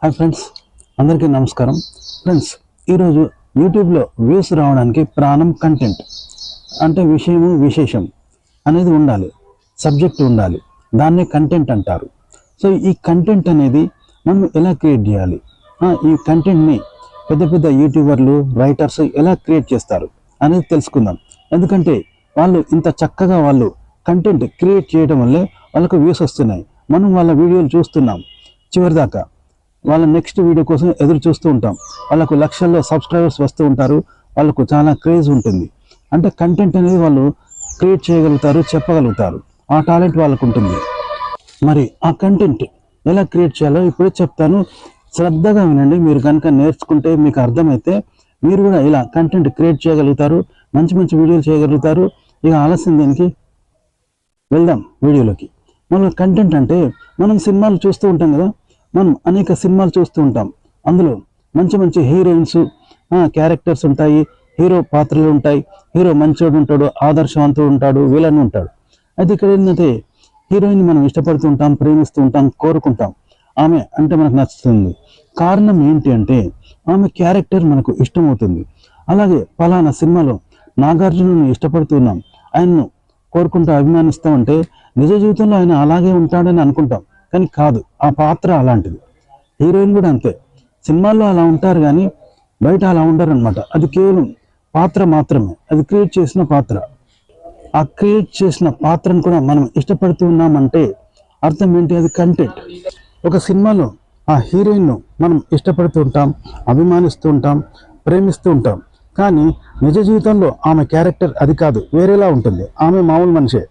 Hi friends, అందరికీ నమస్కారం. Friends, ఈరోజు యూట్యూబ్లో వ్యూస్ రావడానికి ప్రాణం కంటెంట్ అంటే విషయము విశేషం అనేది ఉండాలి, సబ్జెక్ట్ ఉండాలి, దాన్నే కంటెంట్ అంటారు. సో ఈ కంటెంట్ అనేది మనం ఎలా క్రియేట్ చేయాలి, ఈ కంటెంట్ని పెద్ద పెద్ద యూట్యూబర్లు రైటర్స్ ఎలా క్రియేట్ చేస్తారు అనేది తెలుసుకుందాం. ఎందుకంటే వాళ్ళు ఇంత చక్కగా వాళ్ళు కంటెంట్ క్రియేట్ చేయడం వల్లే వాళ్ళకు వ్యూస్ వస్తున్నాయి. మనం వాళ్ళ వీడియోలు చూస్తున్నాం చివరిదాకా. వాళ్ళ నెక్స్ట్ వీడియో కోసం ఎదురు చూస్తూ ఉంటాం. వాళ్ళకు లక్షల్లో సబ్స్క్రైబర్స్ వస్తూ ఉంటారు. వాళ్ళకు చాలా క్రేజ్ ఉంటుంది. అంటే కంటెంట్ అనేది వాళ్ళు క్రియేట్ చేయగలుగుతారు, చెప్పగలుగుతారు. ఆ టాలెంట్ వాళ్ళకు ఉంటుంది. మరి ఆ కంటెంట్ ఎలా క్రియేట్ చేయాలో ఇప్పుడు చెప్తాను. శ్రద్ధగా వినండి. మీరు కనుక నేర్చుకుంటే, మీకు అర్థమైతే మీరు కూడా ఇలా కంటెంట్ క్రియేట్ చేయగలుగుతారు, మంచి మంచి వీడియోలు చేయగలుగుతారు. ఇక ఆలస్యం దేనికి, వెళ్దాం వీడియోలోకి. మన కంటెంట్ అంటే మనం సినిమాలు చూస్తూ ఉంటాం కదా, మనం అనేక సినిమాలు చూస్తూ ఉంటాం. అందులో మంచి మంచి హీరోయిన్స్ క్యారెక్టర్స్ ఉంటాయి, హీరో పాత్రలు ఉంటాయి. హీరో మంచోడు ఉంటాడు, ఆదర్శవంతుడు ఉంటాడు, విలన్ ఉంటాడు. అయితే ఇక్కడ ఏంటంటే హీరోయిన్ మనం ఇష్టపడుతూ ఉంటాం, ప్రేమిస్తూ ఉంటాం, కోరుకుంటాం. ఆమె అంటే మనకు నచ్చుతుంది. కారణం ఏంటి అంటే ఆమె క్యారెక్టర్ మనకు ఇష్టమవుతుంది. అలాగే ఫలానా సినిమాలో నాగార్జునను ఇష్టపడుతున్నాం, ఆయన్ను కోరుకుంటూ అభిమానిస్తామంటే నిజ జీవితంలో ఆయన అలాగే ఉంటాడని అనుకుంటాం, కానీ కాదు. ఆ పాత్ర అలాంటిది. హీరోయిన్ కూడా అంతే. సినిమాల్లో అలా ఉంటారు కానీ బయట అలా ఉండరు అనమాట. అది కేవలం పాత్ర మాత్రమే, అది క్రియేట్ చేసిన పాత్ర. ఆ క్రియేట్ చేసిన పాత్రను కూడా మనం ఇష్టపడుతూ ఉన్నామంటే అర్థం ఏంటి, అది కంటెంట్. ఒక సినిమాలో ఆ హీరోయిన్ను మనం ఇష్టపడుతూ ఉంటాం, అభిమానిస్తూ ఉంటాం, ప్రేమిస్తూ ఉంటాం. కానీ నిజ జీవితంలో ఆమె క్యారెక్టర్ అది కాదు, వేరేలా ఉంటుంది. ఆమె మామూలు మనిషే,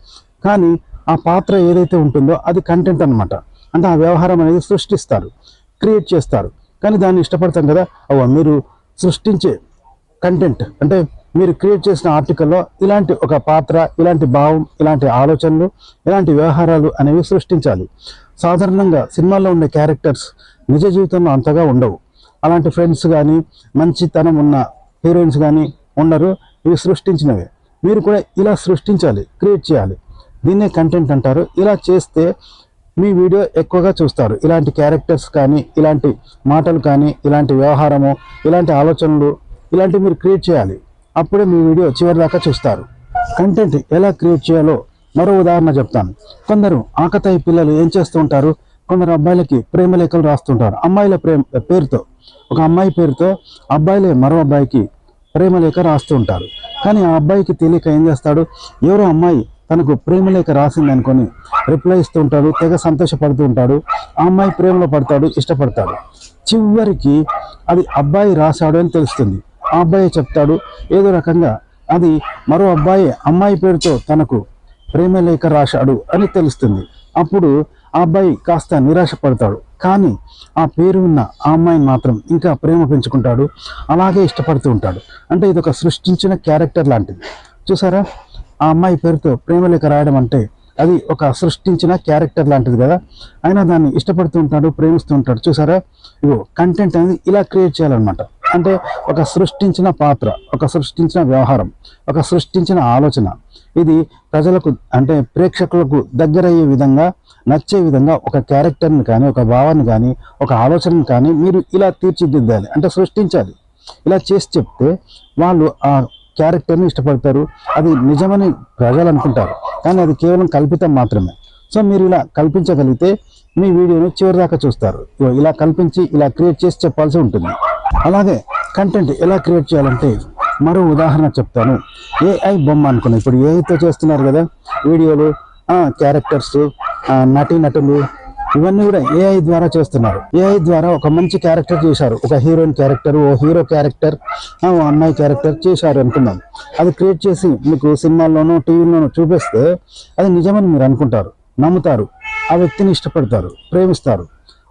కానీ ఆ పాత్ర ఏదైతే ఉంటుందో అది కంటెంట్ అనమాట. అంటే ఆ వ్యవహారం అనేది సృష్టిస్తారు, క్రియేట్ చేస్తారు. కానీ దాన్ని ఇష్టపడతాం కదా. మీరు సృష్టించే కంటెంట్ అంటే మీరు క్రియేట్ చేసిన ఆర్టికల్లో ఇలాంటి ఒక పాత్ర, ఇలాంటి భావం, ఇలాంటి ఆలోచనలు, ఇలాంటి వ్యవహారాలు అనేవి సృష్టించాలి. సాధారణంగా సినిమాల్లో ఉండే క్యారెక్టర్స్ నిజ జీవితంలో అంతగా ఉండవు. అలాంటి ఫ్రెండ్స్ కానీ, మంచితనం ఉన్న హీరోయిన్స్ కానీ ఉండరు. ఇవి సృష్టించినవే. మీరు కూడా ఇలా సృష్టించాలి, క్రియేట్ చేయాలి. దీన్నే కంటెంట్ అంటారు. ఇలా చేస్తే మీ వీడియో ఎక్కువగా చూస్తారు. ఇలాంటి క్యారెక్టర్స్ కానీ, ఇలాంటి మాటలు కానీ, ఇలాంటి వ్యవహారము, ఇలాంటి ఆలోచనలు, ఇలాంటివి మీరు క్రియేట్ చేయాలి. అప్పుడే మీ వీడియో చివరి దాకా చూస్తారు. కంటెంట్ ఎలా క్రియేట్ చేయాలో మరో ఉదాహరణ చెప్తాను. కొందరు ఆకతాయి పిల్లలు ఏం చేస్తూ ఉంటారు, కొందరు అబ్బాయిలకి ప్రేమ లేఖలు రాస్తుంటారు. అమ్మాయిల పేరుతో, ఒక అమ్మాయి పేరుతో అబ్బాయిలే మరో అబ్బాయికి ప్రేమ లేఖ రాస్తూ ఉంటారు. కానీ ఆ అబ్బాయికి తెలియక ఏం చేస్తాడు, ఎవరో అమ్మాయి తనకు ప్రేమ లేఖ రాసింది అనుకొని రిప్లై ఇస్తూ ఉంటాడు, తెగ సంతోషపడుతూ ఉంటాడు. ఆ అమ్మాయి ప్రేమలో పడతాడు, ఇష్టపడతాడు. చివరికి అది అబ్బాయి రాశాడు అని తెలుస్తుంది. ఆ అబ్బాయి చెప్తాడు ఏదో రకంగా అది మరో అబ్బాయి అమ్మాయి పేరుతో తనకు ప్రేమ లేఖ రాశాడు అని తెలుస్తుంది. అప్పుడు ఆ అబ్బాయి కాస్త నిరాశ పడతాడు. కానీ ఆ పేరు ఉన్న ఆ అమ్మాయిని మాత్రం ఇంకా ప్రేమ పెంచుకుంటాడు, అలాగే ఇష్టపడుతూ ఉంటాడు. అంటే ఇది ఒక సృష్టించిన క్యారెక్టర్ లాంటిది. చూసారా, ఆ అమ్మాయి పేరుతో ప్రేమలేఖ రాయడం అంటే అది ఒక సృష్టించిన క్యారెక్టర్ లాంటిది కదా. అయినా దాన్ని ఇష్టపడుతూ ఉంటాడు, ప్రేమిస్తూ ఉంటాడు. చూసారా, ఇగో కంటెంట్ అనేది ఇలా క్రియేట్ చేయాలన్నమాట. అంటే ఒక సృష్టించిన పాత్ర, ఒక సృష్టించిన వ్యవహారం, ఒక సృష్టించిన ఆలోచన, ఇది ప్రజలకు అంటే ప్రేక్షకులకు దగ్గరయ్యే విధంగా, నచ్చే విధంగా ఒక క్యారెక్టర్ని కానీ, ఒక భావాన్ని కానీ, ఒక ఆలోచనని కానీ మీరు ఇలా తీర్చిదిద్దాలి, అంటే సృష్టించాలి. ఇలా చేసి చెప్తే వాళ్ళు ఆ క్యారెక్టర్ని ఇష్టపడతారు. అది నిజమని ప్రజలు అనుకుంటారు, కానీ అది కేవలం కల్పితం మాత్రమే. సో మీరు ఇలా కల్పించగలిగితే మీ వీడియోను చివరి దాకా చూస్తారు. ఇలా కల్పించి ఇలా క్రియేట్ చేసి చెప్పాల్సి ఉంటుంది. అలాగే కంటెంట్ ఎలా క్రియేట్ చేయాలంటే మరో ఉదాహరణ చెప్తాను. ఏఐ బొమ్మ అనుకున్నాను. ఇప్పుడు ఏఐతో చేస్తున్నారు కదా వీడియోలు, క్యారెక్టర్స్, నటీనటులు, ఇవన్నీ కూడా ఏఐ ద్వారా చేస్తున్నారు. ఏఐ ద్వారా ఒక మంచి క్యారెక్టర్ చేశారు, ఒక హీరోయిన్ క్యారెక్టర్, ఓ హీరో క్యారెక్టర్, ఓ అమ్మాయి క్యారెక్టర్ చేశారు అనుకుందాం. అది క్రియేట్ చేసి మీకు సినిమాల్లోనూ టీవీలోనూ చూపిస్తే అది నిజమని మీరు అనుకుంటారు, నమ్ముతారు. ఆ వ్యక్తిని ఇష్టపడతారు, ప్రేమిస్తారు.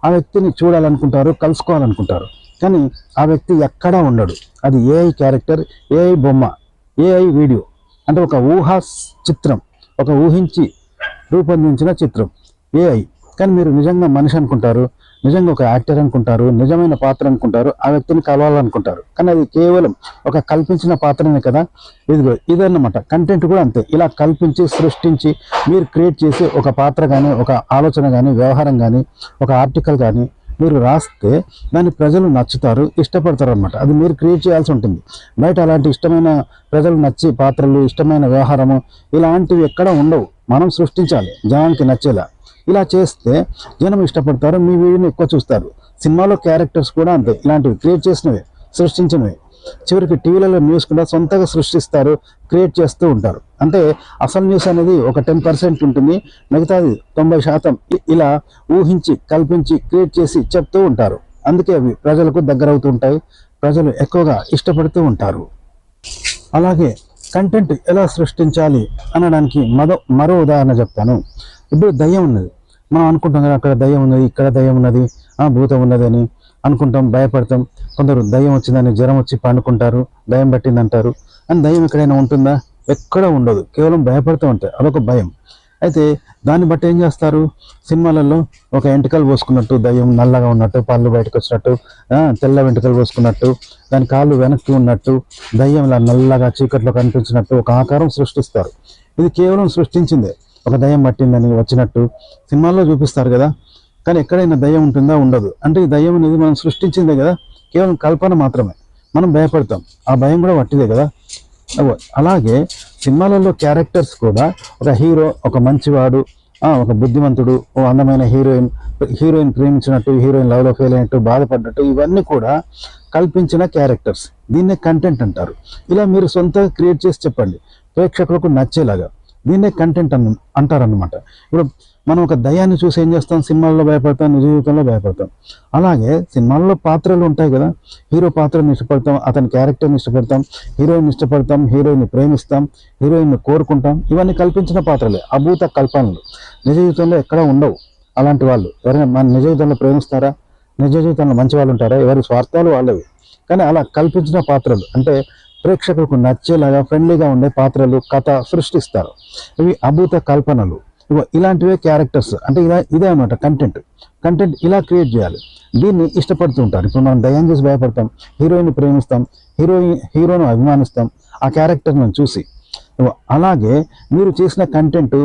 ఆ వ్యక్తిని చూడాలనుకుంటారు, కలుసుకోవాలనుకుంటారు. కానీ ఆ వ్యక్తి ఎక్కడా ఉండడు. అది ఏఐ క్యారెక్టర్, ఏఐ బొమ్మ, ఏఐ వీడియో. అంటే ఒక ఊహా చిత్రం, ఒక ఊహించి రూపొందించిన చిత్రం ఏఐ. కానీ మీరు నిజంగా మనిషి అనుకుంటారు, నిజంగా ఒక యాక్టర్ అనుకుంటారు, నిజమైన పాత్ర అనుకుంటారు, ఆ వ్యక్తిని కలవాలనుకుంటారు. కానీ అది కేవలం ఒక కల్పించిన పాత్రనే కదా. ఇదన్నమాట కంటెంట్ కూడా అంతే. ఇలా కల్పించి సృష్టించి మీరు క్రియేట్ చేసి ఒక పాత్ర కానీ, ఒక ఆలోచన కానీ, వ్యవహారం కానీ, ఒక ఆర్టికల్ కానీ మీరు రాస్తే దాన్ని ప్రజలు నచ్చుతారు, ఇష్టపడతారు అనమాట. అది మీరు క్రియేట్ చేయాల్సి ఉంటుంది. బయట అలాంటి ఇష్టమైన ప్రజలు నచ్చి పాత్రలు, ఇష్టమైన వ్యవహారము ఇలాంటివి ఎక్కడ ఉండవు. మనం సృష్టించాలి జనానికి నచ్చేలా. ఇలా చేస్తే జనం ఇష్టపడతారు, మీ వీడియోని ఎక్కువ చూస్తారు. సినిమాలో క్యారెక్టర్స్ కూడా అంతే, ఇలాంటివి క్రియేట్ చేసినవి, సృష్టించినవి. చివరికి టీవీలలో న్యూస్ కూడా సొంతగా సృష్టిస్తారు, క్రియేట్ చేస్తూ ఉంటారు. అంటే అసలు న్యూస్ అనేది ఒక 10% ఉంటుంది, మిగతాది 90% ఇలా ఊహించి కల్పించి క్రియేట్ చేసి చెప్తూ ఉంటారు. అందుకే అవి ప్రజలకు దగ్గర అవుతూ ఉంటాయి, ప్రజలు ఎక్కువగా ఇష్టపడుతూ ఉంటారు. అలాగే కంటెంట్ ఎలా సృష్టించాలి అనడానికి మరో ఉదాహరణ చెప్తాను. ఇప్పుడు దయ్యం ఉన్నది, మనం అనుకుంటాం కదా అక్కడ దయ్యం ఉన్నది, ఇక్కడ దయ్యం ఉన్నది, భూతం ఉన్నది అని అనుకుంటాం, భయపడతాం. కొందరు దయ్యం వచ్చిందని జ్వరం వచ్చి పండుకుంటారు, దయ్యం పట్టింది అంటారు. అని దయ్యం ఎక్కడైనా ఉంటుందా? ఎక్కడ ఉండదు, కేవలం భయపడుతూ ఉంటాయి, అదొక భయం. అయితే దాన్ని బట్టి ఏం చేస్తారు, సినిమాలలో ఒక ఎంటికలు పోసుకున్నట్టు దయ్యం నల్లగా ఉన్నట్టు, పళ్ళు బయటకు వచ్చినట్టు, తెల్ల వెంట్రుకలు పోసుకున్నట్టు, దాని కాళ్ళు వెనక్కి ఉన్నట్టు, దయ్యం ఇలా నల్లగా చీకట్లో కనిపించినట్టు ఒక ఆకారం సృష్టిస్తారు. ఇది కేవలం సృష్టించిందే, ఒక దయ్యం పట్టిందని వచ్చినట్టు సినిమాల్లో చూపిస్తారు కదా. కానీ ఎక్కడైనా దయ్యం ఉంటుందా? ఉండదు. అంటే ఈ దయ్యం అనేది మనం సృష్టించిందే కదా, కేవలం కల్పన మాత్రమే. మనం భయపడతాం, ఆ భయం కూడా వట్టిదే కదా. అలాగే సినిమాలలో క్యారెక్టర్స్ కూడా ఒక హీరో, ఒక మంచివాడు, ఒక బుద్ధిమంతుడు, ఓ అందమైన హీరోయిన్ ప్రేమించినట్టు, హీరోయిన్ లవ్లో ఫెయిల్ అయినట్టు, బాధపడ్డట్టు, ఇవన్నీ కూడా కల్పించిన క్యారెక్టర్స్. దీన్నే కంటెంట్ అంటారు. ఇలా మీరు సొంతంగా క్రియేట్ చేసి చెప్పండి, ప్రేక్షకులకు నచ్చేలాగా. దీన్నే కంటెంట్ అంటారనమాట. ఇప్పుడు మనం ఒక దయ్యాన్ని చూసి ఏం చేస్తాం, సినిమాల్లో భయపడతాం, నిజ జీవితంలో భయపడతాం. అలాగే సినిమాల్లో పాత్రలు ఉంటాయి కదా, హీరో పాత్రను ఇష్టపడతాం, అతని క్యారెక్టర్ని ఇష్టపడతాం, హీరోయిన్ ఇష్టపడతాం, హీరోయిన్ని ప్రేమిస్తాం, హీరోయిన్ని కోరుకుంటాం. ఇవన్నీ కల్పించిన పాత్రలే, అభూత కల్పనలు. నిజ జీవితంలో ఎక్కడ ఉండవు అలాంటి వాళ్ళు. ఎవరైనా మన నిజ జీవితంలో ప్రేమిస్తారా? నిజ జీవితంలో మంచి వాళ్ళు ఉంటారా? ఎవరి స్వార్థాలు వాళ్ళవి. కానీ అలా కల్పించిన పాత్రలు, అంటే ప్రేక్షకులకు నచ్చేలాగా ఫ్రెండ్లీగా ఉండే పాత్రలు, కథ సృష్టిస్తారు. ఇవి అభూత కల్పనలు. ఇలాంటివే క్యారెక్టర్స్. అంటే ఇదే అన్నమాట కంటెంట్ ఇలా క్రియేట్ చేయాలి. దీన్ని ఇష్టపడుతూ ఉంటారు. ఇప్పుడు మనం దయ్యం చూసి భయపడతాం, హీరోయిన్ని ప్రేమిస్తాం, హీరోను అభిమానిస్తాం ఆ క్యారెక్టర్ను చూసి. అలాగే మీరు చేసిన కంటెంట్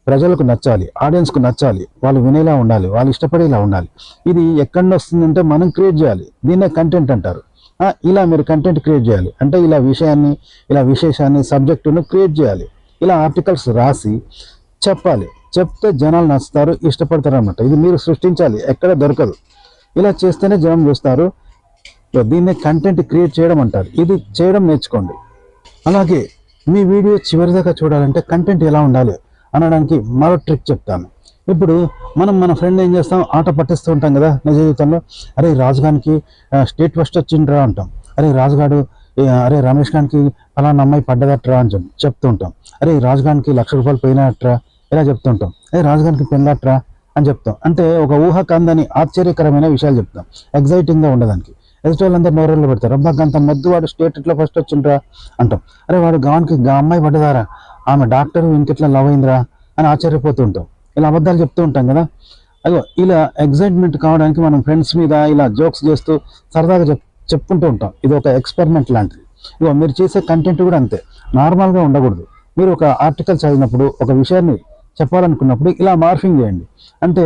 ప్రజలకు నచ్చాలి, ఆడియన్స్కు నచ్చాలి, వాళ్ళు వినేలా ఉండాలి, వాళ్ళు ఇష్టపడేలా ఉండాలి. ఇది ఎక్కడ వస్తుందంటే మనం క్రియేట్ చేయాలి. దీన్నే కంటెంట్ అంటారు. ఇలా మీరు కంటెంట్ క్రియేట్ చేయాలి. అంటే ఇలా విషయాన్ని, ఇలా విశేషాన్ని, సబ్జెక్టును క్రియేట్ చేయాలి. ఇలా ఆర్టికల్స్ రాసి చెప్పాలి. చెప్తే జనాలు నచ్చుతారు, ఇష్టపడతారు అన్నమాట. ఇది మీరు సృష్టించాలి, ఎక్కడ దొరకదు. ఇలా చేస్తేనే జనం చూస్తారు. దీన్నే కంటెంట్ క్రియేట్ చేయడం అంటారు. ఇది చేయడం నేర్చుకోండి. అలాగే మీ వీడియో చివరిదాకా చూడాలంటే కంటెంట్ ఎలా ఉండాలి అనడానికి మరో ట్రిక్ చెప్తాను. ఇప్పుడు మన ఫ్రెండ్ ఏం చేస్తాం, ఆట పట్టిస్తూ ఉంటాం కదా నిజ జీవితంలో. అరే రాజుగానికి స్టేట్ ఫస్ట్ వచ్చిండ్రా అంటాం. అరే రమేష్ గానికి ఫలానా అమ్మాయి పడ్డదట్రా అని చెప్తూ ఉంటాం. అరే రాజుగానికి ₹1,00,000 పోయినట్రా ఇలా చెప్తుంటాం. అరే రాజుగానికి పెళ్ళట్రా అని చెప్తాం. అంటే ఒక ఊహకందని ఆశ్చర్యకరమైన విషయాలు చెప్తాం, ఎగ్జైటింగ్గా ఉండడానికి. ఎదుటి వాళ్ళందరూ నోరెళ్ళు పెడతారు. అబ్బా అంత మొద్దు వాడు స్టేట్ ఇట్లా ఫస్ట్ వచ్చిండ్రా అంటాం. అరే వాడు గానికి అమ్మాయి పడ్డదారా, ఆమె డాక్టర్ ఇంకెట్లా లవ్ అయిందిరా అని ఆశ్చర్యపోతూ ఉంటాం. ఇలా అబద్ధాలు చెప్తూ ఉంటాం కదా. ఇలా ఎగ్జైట్మెంట్ కావడానికి మనం ఫ్రెండ్స్ మీద ఇలా జోక్స్ చేస్తూ సరదాగా చెప్పుకుంటూ ఉంటాం. ఇది ఒక ఎక్స్పెరిమెంట్ లాంటిది. మీరు చేసే కంటెంట్ కూడా అంతే, నార్మల్గా ఉండకూడదు. మీరు ఒక ఆర్టికల్ చదివినప్పుడు, ఒక విషయాన్ని చెప్పాలనుకున్నప్పుడు ఇలా మార్ఫింగ్ చేయండి. అంటే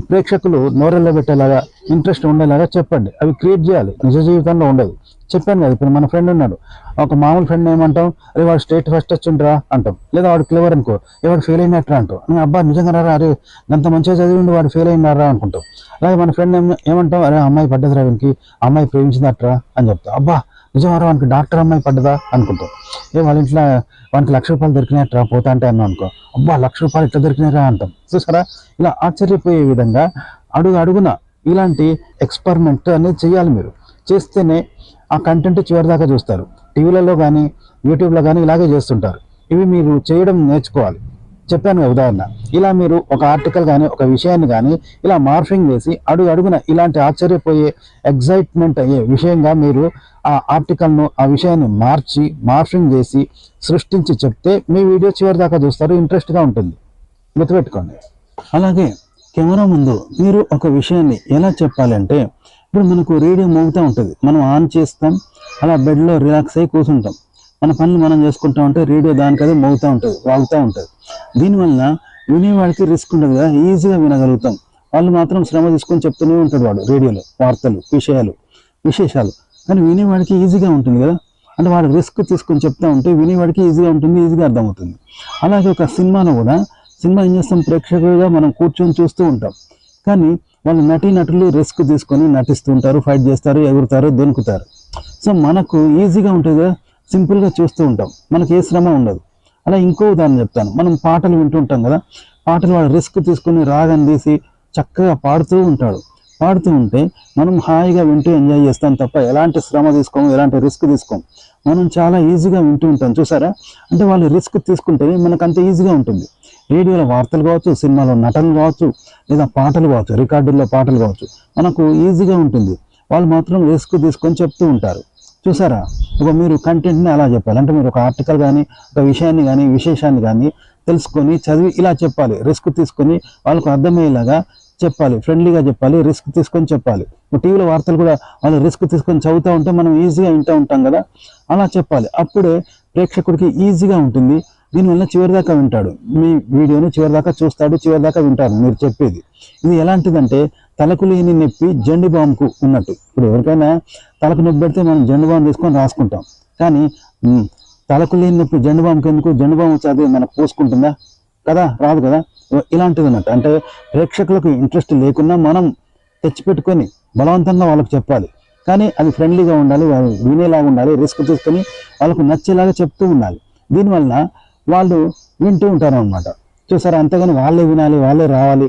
ప్రేక్షకులు నోరెల్లో పెట్టేలాగా, ఇంట్రెస్ట్ ఉండేలాగా చెప్పండి. అవి క్రియేట్ చేయాలి, నిజ జీవితంలో ఉండదు. చెప్పాను కదా, ఇప్పుడు మన ఫ్రెండ్ ఉన్నాడు, ఒక మామూలు ఫ్రెండ్ ఏమంటాం, అరే వాడు స్టేట్ ఫస్ట్ వచ్చిండ్రా అంటాం. లేదా వాడు క్లెవర్ అనుకో, వాడు ఫెయిల్ అయినట్రా అంటాం. అబ్బా నిజంగా రా, అరే అంత మంచిగా చదివిండు వాడు ఫెయిల్ అయినారా అనుకుంటాం. అలాగే మన ఫ్రెండ్ ఏమంటాం, అరే అమ్మాయి పడ్డదిరా వీనికి, అమ్మాయి ప్రేమించిందట్రా అని చెప్తాం. అబ్బా నిజంగా వానికి డాక్టర్ అమ్మాయి పడ్డదా అనుకుంటాం. వాళ్ళ ఇంట్లో వానికి ₹1,00,000 దొరికినట్రా పోతా అంటే అన్నాం అనుకో, అబ్బా ₹1,00,000 ఇట్లా దొరికినారా అంటాం. చూసారా, ఇలా ఆశ్చర్యపోయే విధంగా అడుగున ఇలాంటి ఎక్స్పెరిమెంట్ అనేది చేయాలి. మీరు చేస్తేనే ఆ కంటెంట్ చివరిదాకా చూస్తారు. టీవీలలో కానీ యూట్యూబ్లో కానీ ఇలాగే చేస్తుంటారు. ఇవి మీరు చేయడం నేర్చుకోవాలి. చెప్పాను కదా ఉదాహరణ. ఇలా మీరు ఒక ఆర్టికల్ కానీ, ఒక విషయాన్ని కానీ ఇలా మార్ఫింగ్ చేసి అడుగున ఇలాంటి ఆశ్చర్యపోయే, ఎగ్జైట్మెంట్ అయ్యే విషయంగా మీరు ఆ ఆర్టికల్ను, ఆ విషయాన్ని మార్ఫింగ్ చేసి సృష్టించి చెప్తే మీ వీడియో చివరిదాకా చూస్తారు, ఇంట్రెస్ట్గా ఉంటుంది. గుర్తుపెట్టుకోండి. అలాగే కెమెరా ముందు మీరు ఒక విషయాన్ని ఎలా చెప్పాలంటే, ఇప్పుడు మనకు రేడియో మోగుతూ ఉంటుంది, మనం ఆన్ చేస్తాం, అలా బెడ్లో రిలాక్స్ అయ్యి కూర్చుంటాం, మన పనులు మనం చేసుకుంటా ఉంటే రేడియో దానికదే మోగుతూ ఉంటుంది, వాగుతూ ఉంటుంది. దీనివల్ల వినేవాడికి రిస్క్ ఉండదు కదా, ఈజీగా వినగలుగుతాం. వాళ్ళు మాత్రం శ్రమ తీసుకొని చెప్తూనే ఉంటాడు వాడు రేడియోలో వార్తలు విశేషాలు. కానీ వినేవాడికి ఈజీగా ఉంటుంది కదా, అంటే వాడు రిస్క్ తీసుకొని చెప్తా ఉంటే వినేవాడికి ఈజీగా ఉంటుంది, ఈజీగా అర్థమవుతుంది. అలాగే ఒక సినిమాలో కూడా సినిమా ఏం చేస్తాం, ప్రేక్షకులుగా మనం కూర్చొని చూస్తూ ఉంటాం. కానీ వాళ్ళు నటులు రిస్క్ తీసుకొని నటిస్తూ ఉంటారు, ఫైట్ చేస్తారు, ఎగురుతారు, దొనుకుతారు. సో మనకు ఈజీగా ఉంటుంది కదా, సింపుల్గా చూస్తూ ఉంటాం, మనకి ఏ శ్రమ ఉండదు. అలా ఇంకో ఉదాహరణ చెప్తాను. మనం పాటలు వింటుంటాం కదా, పాటలు వాడు రిస్క్ తీసుకొని రాగం తీసి చక్కగా పాడుతూ ఉంటాడు. పాడుతూ ఉంటే మనం హాయిగా వింటూ ఎంజాయ్ చేస్తాం తప్ప ఎలాంటి శ్రమ తీసుకోము, ఎలాంటి రిస్క్ తీసుకోము. మనం చాలా ఈజీగా వింటూ ఉంటాం. చూసారా, అంటే వాళ్ళు రిస్క్ తీసుకుంటే మనకు అంత ఈజీగా ఉంటుంది. రేడియోలో వార్తలు కావచ్చు, సినిమాలో నటనలు కావచ్చు, లేదా పాటలు కావచ్చు, రికార్డుల్లో పాటలు కావచ్చు, మనకు ఈజీగా ఉంటుంది. వాళ్ళు మాత్రం రిస్క్ తీసుకొని చెప్తూ ఉంటారు. చూసారా, మీరు కంటెంట్ని అలా చెప్పాలి. అంటే మీరు ఒక ఆర్టికల్ కానీ, ఒక విషయాన్ని కానీ, విశేషాన్ని కానీ తెలుసుకొని చదివి ఇలా చెప్పాలి. రిస్క్ తీసుకొని వాళ్ళకు అర్థమయ్యేలాగా చెప్పాలి, ఫ్రెండ్లీగా చెప్పాలి, రిస్క్ తీసుకొని చెప్పాలి. టీవీలో వార్తలు కూడా వాళ్ళు రిస్క్ తీసుకొని చదువుతూ ఉంటే మనం ఈజీగా వింటూ ఉంటాం కదా, అలా చెప్పాలి. అప్పుడే ప్రేక్షకుడికి ఈజీగా ఉంటుంది. దీనివల్ల చివరిదాకా వింటాడు, మీ వీడియోని చివరిదాకా చూస్తాడు, చివరిదాకా వింటాడు మీరు చెప్పేది. ఇది ఎలాంటిదంటే తలకు లేని నొప్పి జెండు బాంబుకు ఉన్నట్టు. ఇప్పుడు ఎవరికైనా తలకు నొప్పి పెడితే మనం జెండు బాంబు తీసుకొని రాసుకుంటాం. కానీ తలకు లేని నొప్పి జెండు బాంబుకి ఎందుకు? జెండు బాంబు వచ్చి మనకు పోసుకుంటుందా? కదా, రాదు కదా. ఇలాంటిది అన్నట్టు. అంటే ప్రేక్షకులకు ఇంట్రెస్ట్ లేకున్నా మనం తెచ్చిపెట్టుకొని బలవంతంగా వాళ్ళకి చెప్పాలి. కానీ అది ఫ్రెండ్లీగా ఉండాలి, వినేలాగా ఉండాలి, రిస్క్ తీసుకొని వాళ్ళకు నచ్చేలాగా చెప్తూ ఉండాలి. దీనివల్ల వాళ్ళు వింటూ ఉంటారు అన్నమాట. చూసారా, అంతేగాని వాళ్ళే వినాలి, వాళ్ళే రావాలి,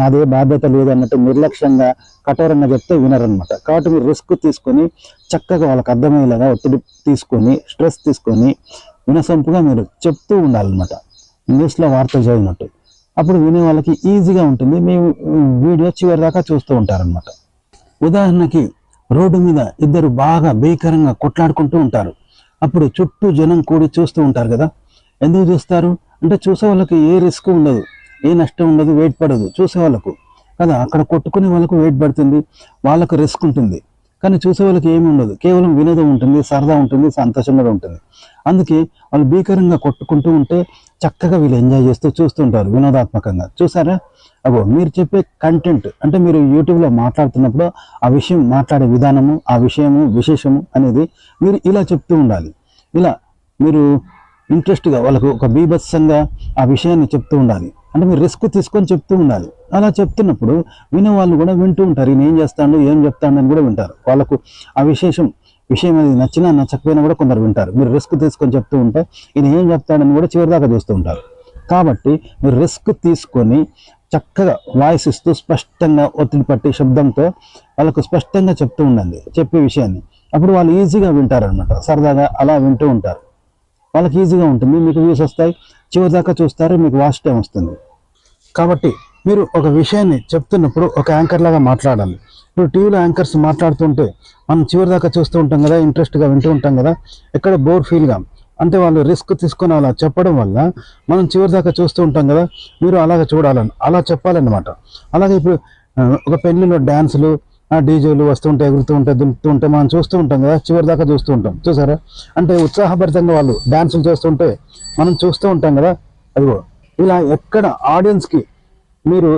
నాదే బాధ్యత లేదు అన్నట్టు నిర్లక్ష్యంగా కఠోరంగా చెప్తే వినరనమాట. కాబట్టి మీరు రిస్క్ తీసుకొని చక్కగా వాళ్ళకి అర్థమయ్యేలాగా ఒత్తిడి తీసుకొని స్ట్రెస్ తీసుకొని వినసొంపుగా మీరు చెప్తూ ఉండాలన్నమాట, న్యూస్లో వార్తలు చదివినట్టు. అప్పుడు వినే వాళ్ళకి ఈజీగా ఉంటుంది. మీ వీడియో చివరి దాకా చూస్తూ ఉంటారనమాట. ఉదాహరణకి రోడ్డు మీద ఇద్దరు బాగా భీకరంగా కొట్లాడుకుంటూ ఉంటారు. అప్పుడు చుట్టూ జనం కూడి చూస్తూ ఉంటారు కదా. ఎందుకు చూస్తారు అంటే చూసే వాళ్ళకి ఏ రిస్క్ ఉండదు, ఏ నష్టం ఉండదు, వెయిట్ పడదు చూసే వాళ్ళకు కదా. అక్కడ కొట్టుకునే వాళ్ళకు వెయిట్ పడుతుంది, వాళ్ళకు రిస్క్ ఉంటుంది. కానీ చూసే వాళ్ళకి ఏమి ఉండదు, కేవలం వినోదం ఉంటుంది, సరదా ఉంటుంది, సంతోషంగా ఉంటుంది. అందుకే వాళ్ళు భీకరంగా కొట్టుకుంటూ ఉంటే చక్కగా వీళ్ళు ఎంజాయ్ చేస్తూ చూస్తూ ఉంటారు వినోదాత్మకంగా. చూసారా, మీరు చెప్పే కంటెంట్ అంటే మీరు యూట్యూబ్లో మాట్లాడుతున్నప్పుడు ఆ విషయం మాట్లాడే విధానము, ఆ విషయము, విశేషము అనేది మీరు ఇలా చెప్తూ ఉండాలి. ఇలా మీరు ఇంట్రెస్ట్గా వాళ్ళకు ఒక బీభత్సంగా ఆ విషయాన్ని చెప్తూ ఉండాలి. అంటే మీరు రిస్క్ తీసుకొని చెప్తూ ఉండాలి. అలా చెప్తున్నప్పుడు వినే వాళ్ళు కూడా వింటూ ఉంటారు. ఈయన ఏం చేస్తాడు, ఏం చెప్తాడు అని కూడా వింటారు. వాళ్ళకు ఆ విషయం అది నచ్చినా నచ్చకపోయినా కూడా కొందరు వింటారు. మీరు రిస్క్ తీసుకొని చెప్తూ ఉంటే ఈయన ఏం చెప్తాడని కూడా చివరిదాకా చూస్తూ ఉంటారు. కాబట్టి మీరు రిస్క్ తీసుకొని చక్కగా వాయిస్ ఇస్తూ స్పష్టంగా ఒత్తిడి పట్టి శబ్దంతో వాళ్ళకు స్పష్టంగా చెప్తూ ఉండండి చెప్పే విషయాన్ని. అప్పుడు వాళ్ళు ఈజీగా వింటారనమాట, సరదాగా అలా వింటూ ఉంటారు. వాళ్ళకి ఈజీగా ఉంటుంది, మీకు వ్యూస్ వస్తాయి, చివరి దాకా చూస్తారు, మీకు వాచ్ టైం వస్తుంది. కాబట్టి మీరు ఒక విషయాన్ని చెప్తున్నప్పుడు ఒక యాంకర్ లాగా మాట్లాడాలి. ఇప్పుడు టీవీలో యాంకర్స్ మాట్లాడుతుంటే మనం చివరి దాకా చూస్తూ ఉంటాం కదా, ఇంట్రెస్ట్గా వింటూ ఉంటాం కదా, ఎక్కడ బోర్ ఫీల్గా. అంటే వాళ్ళు రిస్క్ తీసుకొని అలా చెప్పడం వల్ల మనం చివరి దాకా చూస్తూ ఉంటాం కదా, మీరు అలాగ చూడాలని అలా చెప్పాలన్నమాట. అలాగే ఇప్పుడు ఒక పెళ్లిలో డ్యాన్సులు, డీజేలు వస్తుంటే ఎగురుతూ ఉంటే దుంపుతూ ఉంటే మనం చూస్తూ ఉంటాం కదా, చివరి దాకా చూస్తూ ఉంటాం. చూసారా, అంటే ఉత్సాహభరితంగా వాళ్ళు డ్యాన్సులు చేస్తుంటే మనం చూస్తూ ఉంటాం కదా. అదిగో ఇలా ఎక్కడ ఆడియన్స్కి మీరు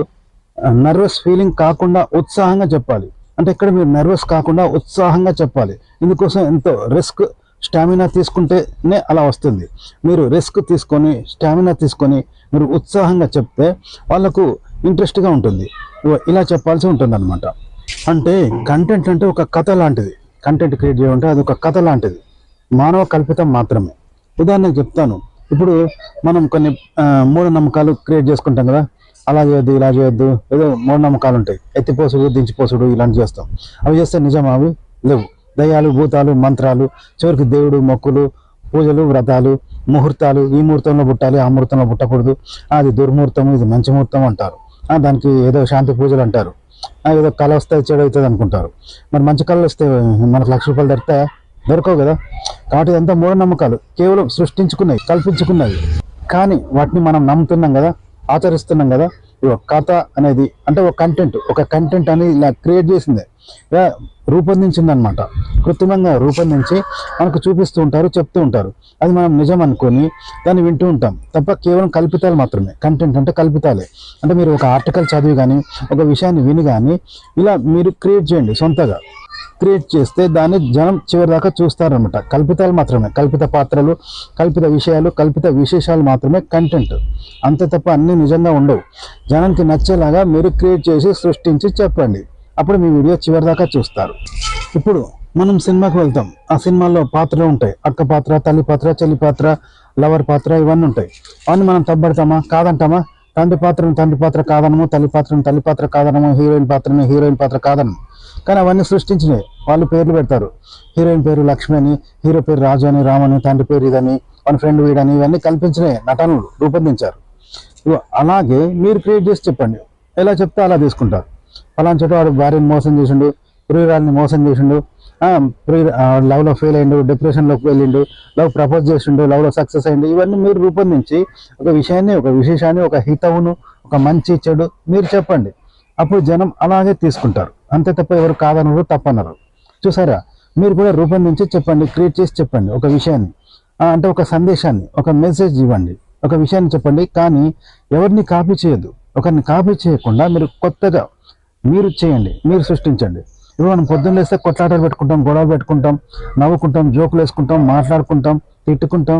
నర్వస్ ఫీలింగ్ కాకుండా ఉత్సాహంగా చెప్పాలి. అంటే ఇక్కడ మీరు నర్వస్ కాకుండా ఉత్సాహంగా చెప్పాలి. ఇందుకోసం ఎంతో రిస్క్, స్టామినా తీసుకుంటేనే అలా వస్తుంది. మీరు రిస్క్ తీసుకొని స్టామినా తీసుకొని మీరు ఉత్సాహంగా చెప్తే వాళ్ళకు ఇంట్రెస్ట్గా ఉంటుంది. ఇలా చెప్పాల్సి ఉంటుంది అనమాట. అంటే కంటెంట్ అంటే ఒక కథ లాంటిది. కంటెంట్ క్రియేట్ చేయాలంటే అది ఒక కథ లాంటిది, మానవ కల్పితం మాత్రమే. ఉదాహరణకు చెప్తాను. ఇప్పుడు మనం కొన్ని మూఢనమ్మకాలు క్రియేట్ చేసుకుంటాం కదా, అలా చేయొద్దు, ఇలా చేయొద్దు, ఏదో మూఢనమ్మకాలు ఉంటాయి, ఎత్తిపోసుడు, దించిపోసుడు, ఇలాంటి చేస్తాం. అవి చేస్తే నిజమా? అవి లేవు. దయ్యాలు, భూతాలు, మంత్రాలు, చివరికి దేవుడు, మొక్కులు, పూజలు, వ్రతాలు, ముహూర్తాలు, ఈ ముహూర్తంలో పుట్టాలి, ఆ ముహూర్తంలో పుట్టకూడదు, అది దుర్ముహూర్తం, ఇది మంచి ముహూర్తం అంటారు. దానికి ఏదో శాంతి పూజలు అంటారు. ఏదో కళ వస్తే చెడు అవుతుంది అనుకుంటారు. మరి మంచి కళలు వస్తే మనకు ₹1,00,000 దొరుకుతాయా? దొరకవు కదా. కాబట్టి ఇదంతా మూఢనమ్మకాలు, కేవలం సృష్టించుకున్నవి, కల్పించుకున్నవి. కానీ వాటిని మనం నమ్ముతున్నాం కదా, ఆచరిస్తున్నాం కదా. కథ అనేది అంటే ఒక కంటెంట్ అనేది ఇలా క్రియేట్ చేసిందే, ఇలా రూపొందించింది అనమాట. కృత్రిమంగా రూపొందించి మనకు చూపిస్తూ ఉంటారు, చెప్తూ ఉంటారు. అది మనం నిజం అనుకొని దాన్ని వింటూ ఉంటాం తప్ప కేవలం కల్పితాలు మాత్రమే. కంటెంట్ అంటే కల్పితాలే. అంటే మీరు ఒక ఆర్టికల్ చదివి కానీ ఒక విషయాన్ని విని కానీ ఇలా మీరు క్రియేట్ చేయండి. సొంతగా క్రియేట్ చేస్తే దాన్ని జనం చివరిదాకా చూస్తారనమాట. కల్పితాలు మాత్రమే, కల్పిత పాత్రలు, కల్పిత విషయాలు, కల్పిత విశేషాలు మాత్రమే కంటెంట్. అంతే తప్ప అన్నీ నిజంగా ఉండవు. జనానికి నచ్చేలాగా మీరు క్రియేట్ చేసి సృష్టించి చెప్పండి. అప్పుడు మీ వీడియో చివరిదాకా చూస్తారు. ఇప్పుడు మనం సినిమాకి వెళ్తాం. ఆ సినిమాల్లో పాత్రలు ఉంటాయి. అక్క పాత్ర, తల్లి పాత్ర, చెల్లి పాత్ర, లవర్ పాత్ర, ఇవన్నీ ఉంటాయి. అవన్నీ మనం తప్పబడతామా? కాదంటామా? తండ్రి పాత్ర కాదనము, తల్లి పాత్ర కాదనము, హీరోయిన్ పాత్ర కాదనము. కానీ అవన్నీ సృష్టించినాయి. వాళ్ళు పేర్లు పెడతారు. హీరోయిన్ పేరు లక్ష్మి అని, హీరో పేరు రాజు అని, రామని, తండ్రి పేరు ఇదని, మన ఫ్రెండ్ వీడని, ఇవన్నీ కల్పించినాయి. నటనలు రూపొందించారు. అలాగే మీరు క్రియేట్ చేసి చెప్పండి. ఎలా చెప్తే అలా తీసుకుంటారు. అలాంటి చోట వాడు భార్యని మోసం చేసిండు, ప్రియురాల్ని మోసం చేసిండు, లవ్లో ఫెయిల్ అయ్యిండు, డిప్రెషన్లోకి వెళ్ళిండు, లవ్ ప్రపోజ్ చేసిండు, లవ్లో సక్సెస్ అయ్యిండు. ఇవన్నీ మీరు రూపొందించి ఒక విషయాన్ని, ఒక విశేషాన్ని, ఒక హితవును, ఒక మంచి చెడు మీరు చెప్పండి. అప్పుడు జనం అలాగే తీసుకుంటారు. అంతే తప్ప ఎవరు కాదనరు, తప్పనరు. చూసారా? మీరు కూడా రూపొందించి చెప్పండి, క్రియేట్ చేసి చెప్పండి. ఒక విషయాన్ని అంటే ఒక సందేశాన్ని, ఒక మెసేజ్ ఇవ్వండి, ఒక విషయాన్ని చెప్పండి. కానీ ఎవరిని కాపీ చేయొద్దు. ఒకరిని కాపీ చేయకుండా మీరు కొత్తగా మీరు చేయండి, మీరు సృష్టించండి. ఇప్పుడు మనం పొద్దున్న లేస్తే కొట్లాటలు పెట్టుకుంటాం, గొడవలు పెట్టుకుంటాం, నవ్వుకుంటాం, జోకులు వేసుకుంటాం, మాట్లాడుకుంటాం, తిట్టుకుంటాం.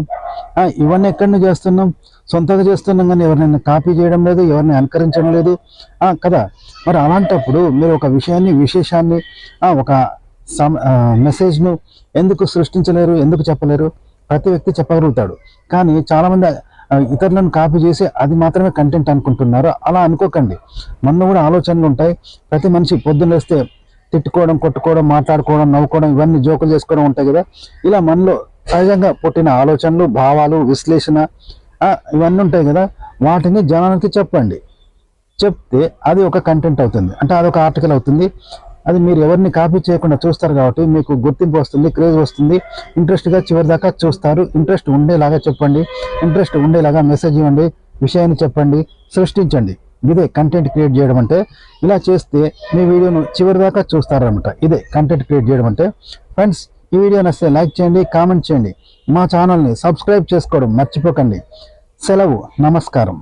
ఇవన్నీ ఎక్కడి నుంచి చేస్తున్నాం? సొంతగా చేస్తున్నాం, కానీ ఎవరినైనా కాపీ చేయడం లేదు, ఎవరిని అనుకరించడం లేదు కదా. మరి అలాంటప్పుడు మీరు ఒక విషయాన్ని, విశేషాన్ని, ఒక మెసేజ్ను ఎందుకు సృష్టించలేరు? ఎందుకు చెప్పలేరు? ప్రతి వ్యక్తి చెప్పగలుగుతాడు. కానీ చాలామంది ఇతరులను కాపీ చేసి అది మాత్రమే కంటెంట్ అనుకుంటున్నారు. అలా అనుకోకండి. మనలో కూడా ఆలోచనలు ఉంటాయి. ప్రతి మనిషి పొద్దున్న లేస్తే తిట్టుకోవడం, కొట్టుకోవడం, మాట్లాడుకోవడం, నవ్వుకోవడం, ఇవన్నీ జోకులు చేసుకోవడం ఉంటాయి కదా. ఇలా మనలో సహజంగా పుట్టిన ఆలోచనలు, భావాలు, విశ్లేషణ ఇవన్నీ ఉంటాయి కదా. వాటిని జనానికి చెప్పండి. చెప్తే అది ఒక కంటెంట్ అవుతుంది. అంటే అదొక ఆర్టికల్ అవుతుంది. అది మీరు ఎవరిని కాపీ చేయకుండా చూస్తారు కాబట్టి మీకు గుర్తింపు వస్తుంది, క్రేజ్ వస్తుంది, ఇంట్రెస్ట్గా చివరి దాకా చూస్తారు. ఇంట్రెస్ట్ ఉండేలాగా చెప్పండి, ఇంట్రెస్ట్ ఉండేలాగా మెసేజ్ ఇవ్వండి, విషయాన్ని చెప్పండి, సృష్టించండి. ఇదే కంటెంట్ క్రియేట్ చేయడం అంటే. ఇలా చేస్తే మీ వీడియోను చివరి దాకా చూస్తారనమాట. ఇదే కంటెంట్ క్రియేట్ చేయడం అంటే. ఫ్రెండ్స్, ఈ వీడియో నచ్చితే లైక్ చేయండి, కామెంట్ చేయండి. మా ఛానల్ని సబ్స్క్రైబ్ చేసుకోవడం మర్చిపోకండి. సెలవు, నమస్కారం.